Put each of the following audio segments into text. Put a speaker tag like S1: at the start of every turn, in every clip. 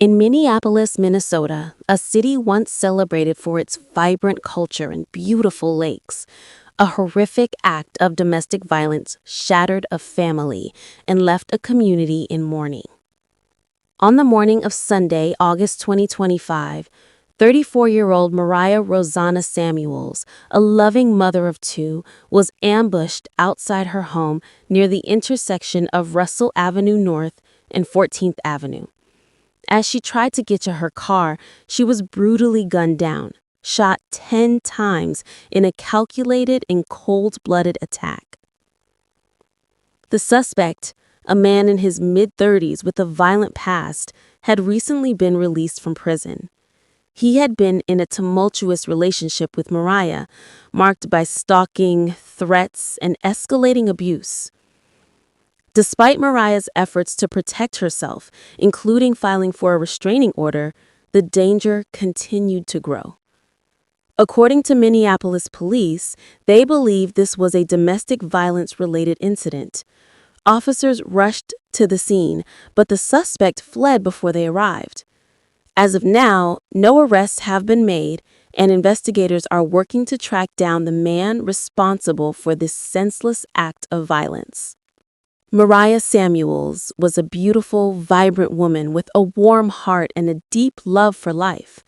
S1: In Minneapolis, Minnesota, a city once celebrated for its vibrant culture and beautiful lakes, a horrific act of domestic violence shattered a family and left a community in mourning. On the morning of Sunday, August 2025, 34-year-old Riah Rosanna Samuels, a loving mother of two, was ambushed outside her home near the intersection of Russell Avenue North and 14th Avenue. As she tried to get to her car, she was brutally gunned down, shot 10 times in a calculated and cold-blooded attack. The suspect, a man in his mid-30s with a violent past, had recently been released from prison. He had been in a tumultuous relationship with Riah, marked by stalking, threats, and escalating abuse. Despite Riah's efforts to protect herself, including filing for a restraining order, the danger continued to grow. According to Minneapolis police, they believe this was a domestic violence-related incident. Officers rushed to the scene, but the suspect fled before they arrived. As of now, no arrests have been made, and investigators are working to track down the man responsible for this senseless act of violence. Riah Samuels was a beautiful, vibrant woman with a warm heart and a deep love for life.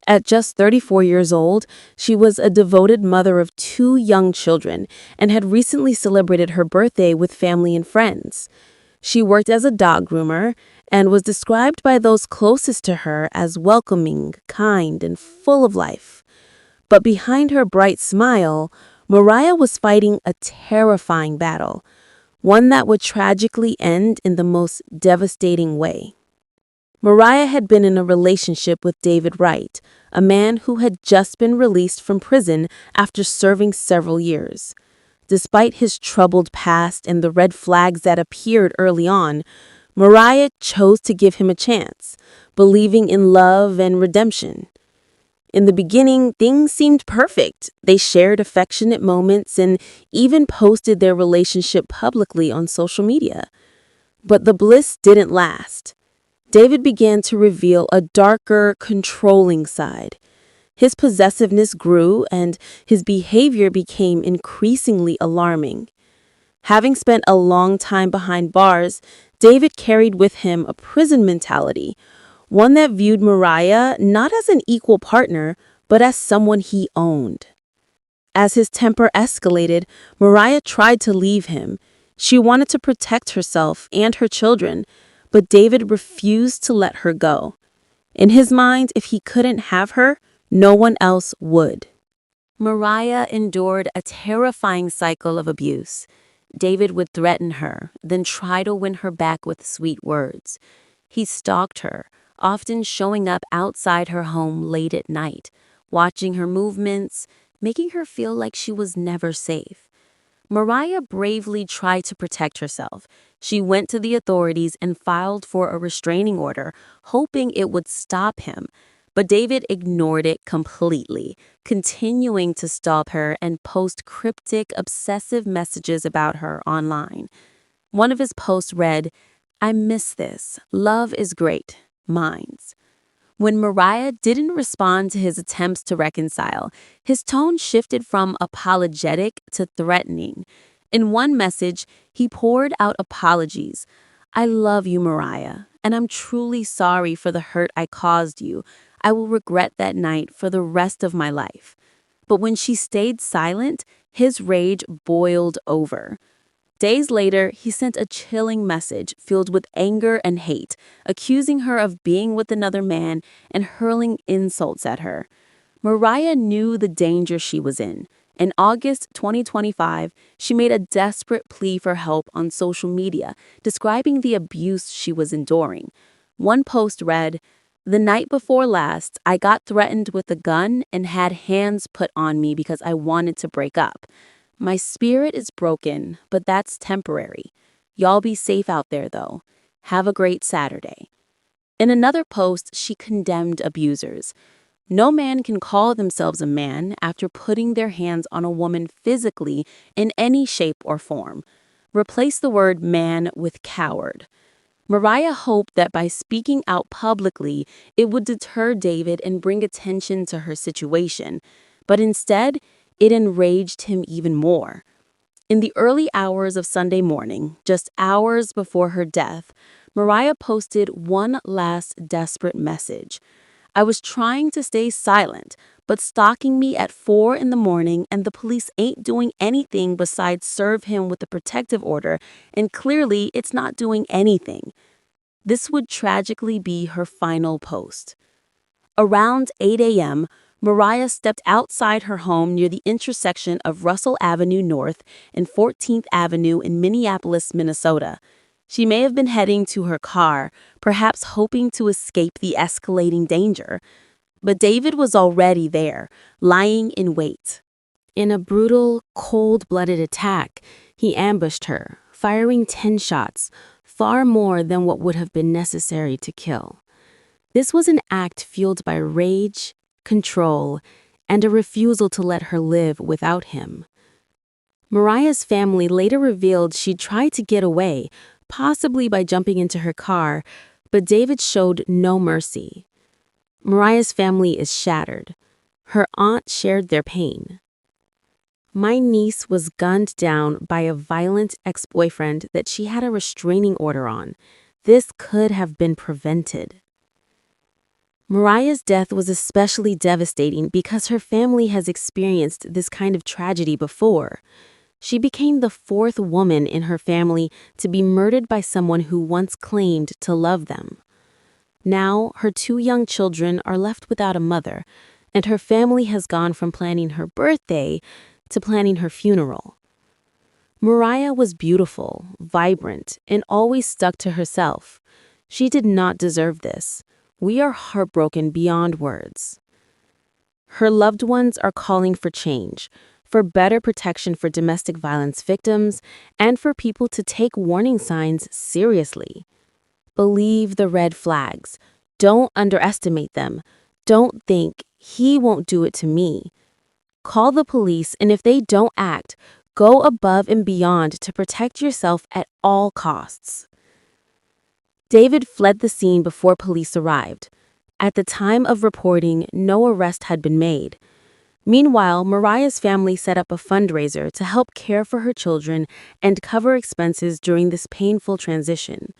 S1: At just 34 years old, she was a devoted mother of two young children and had recently celebrated her birthday with family and friends. She worked as a dog groomer and was described by those closest to her as welcoming, kind, and full of life. But behind her bright smile, Riah was fighting a terrifying battle, one that would tragically end in the most devastating way. Riah had been in a relationship with David Wright, a man who had just been released from prison after serving several years. Despite his troubled past and the red flags that appeared early on, Riah chose to give him a chance, believing in love and redemption. In the beginning, things seemed perfect. They shared affectionate moments and even posted their relationship publicly on social media. But the bliss didn't last. David began to reveal a darker, controlling side. His possessiveness grew, and his behavior became increasingly alarming. Having spent a long time behind bars, David carried with him a prison mentality, one that viewed Riah not as an equal partner, but as someone he owned. As his temper escalated, Riah tried to leave him. She wanted to protect herself and her children, but David refused to let her go. In his mind, if he couldn't have her, no one else would. Riah endured a terrifying cycle of abuse. David would threaten her, then try to win her back with sweet words. He stalked her, often showing up outside her home late at night, watching her movements, making her feel like she was never safe. Riah bravely tried to protect herself. She went to the authorities and filed for a restraining order, hoping it would stop him. But David ignored it completely, continuing to stalk her and post cryptic, obsessive messages about her online. One of his posts read, "I miss this. Love is great. Minds." When Riah didn't respond to his attempts to reconcile, his tone shifted from apologetic to threatening. In one message, he poured out apologies. "I love you, Riah, and I'm truly sorry for the hurt I caused you. I will regret that night for the rest of my life." But when she stayed silent, his rage boiled over. Days later, he sent a chilling message filled with anger and hate, accusing her of being with another man and hurling insults at her. Riah knew the danger she was in. In August 2025, she made a desperate plea for help on social media, describing the abuse she was enduring. One post read, "The night before last, I got threatened with a gun and had hands put on me because I wanted to break up. My spirit is broken, but that's temporary. Y'all be safe out there, though. Have a great Saturday." In another post, she condemned abusers. No man can call themselves a man after putting their hands on a woman physically in any shape or form. Replace the word man with coward. Riah hoped that by speaking out publicly, it would deter David and bring attention to her situation, but instead, it enraged him even more. In the early hours of Sunday morning, just hours before her death, Riah posted one last desperate message. "I was trying to stay silent, but stalking me at 4 in the morning and the police ain't doing anything besides serve him with a protective order, and clearly it's not doing anything." This would tragically be her final post. Around 8 a.m., Riah stepped outside her home near the intersection of Russell Avenue North and 14th Avenue in Minneapolis, Minnesota. She may have been heading to her car, perhaps hoping to escape the escalating danger. But David was already there, lying in wait. In a brutal, cold-blooded attack, he ambushed her, firing 10 shots, far more than what would have been necessary to kill. This was an act fueled by rage, control, and a refusal to let her live without him. Riah's family later revealed she'd tried to get away, possibly by jumping into her car, but David showed no mercy. Riah's family is shattered. Her aunt shared their pain. "My niece was gunned down by a violent ex-boyfriend that she had a restraining order on. This could have been prevented." Riah's death was especially devastating because her family has experienced this kind of tragedy before. She became the 4th woman in her family to be murdered by someone who once claimed to love them. Now, her 2 young children are left without a mother, and her family has gone from planning her birthday to planning her funeral. Riah was beautiful, vibrant, and always stuck to herself. She did not deserve this. We are heartbroken beyond words. Her loved ones are calling for change, for better protection for domestic violence victims, and for people to take warning signs seriously. Believe the red flags. Don't underestimate them. Don't think, "He won't do it to me." Call the police, and if they don't act, go above and beyond to protect yourself at all costs. David fled the scene before police arrived. At the time of reporting, no arrest had been made. Meanwhile, Riah's family set up a fundraiser to help care for her children and cover expenses during this painful transition.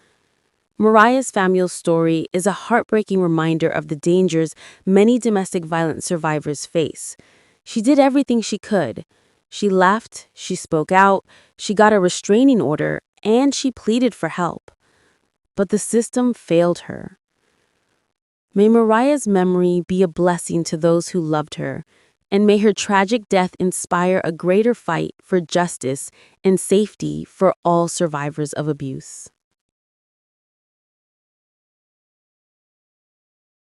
S1: Riah Samuels' story is a heartbreaking reminder of the dangers many domestic violence survivors face. She did everything she could. She left, she spoke out, she got a restraining order, and she pleaded for help. But the system failed her. May Riah's memory be a blessing to those who loved her, and may her tragic death inspire a greater fight for justice and safety for all survivors of abuse.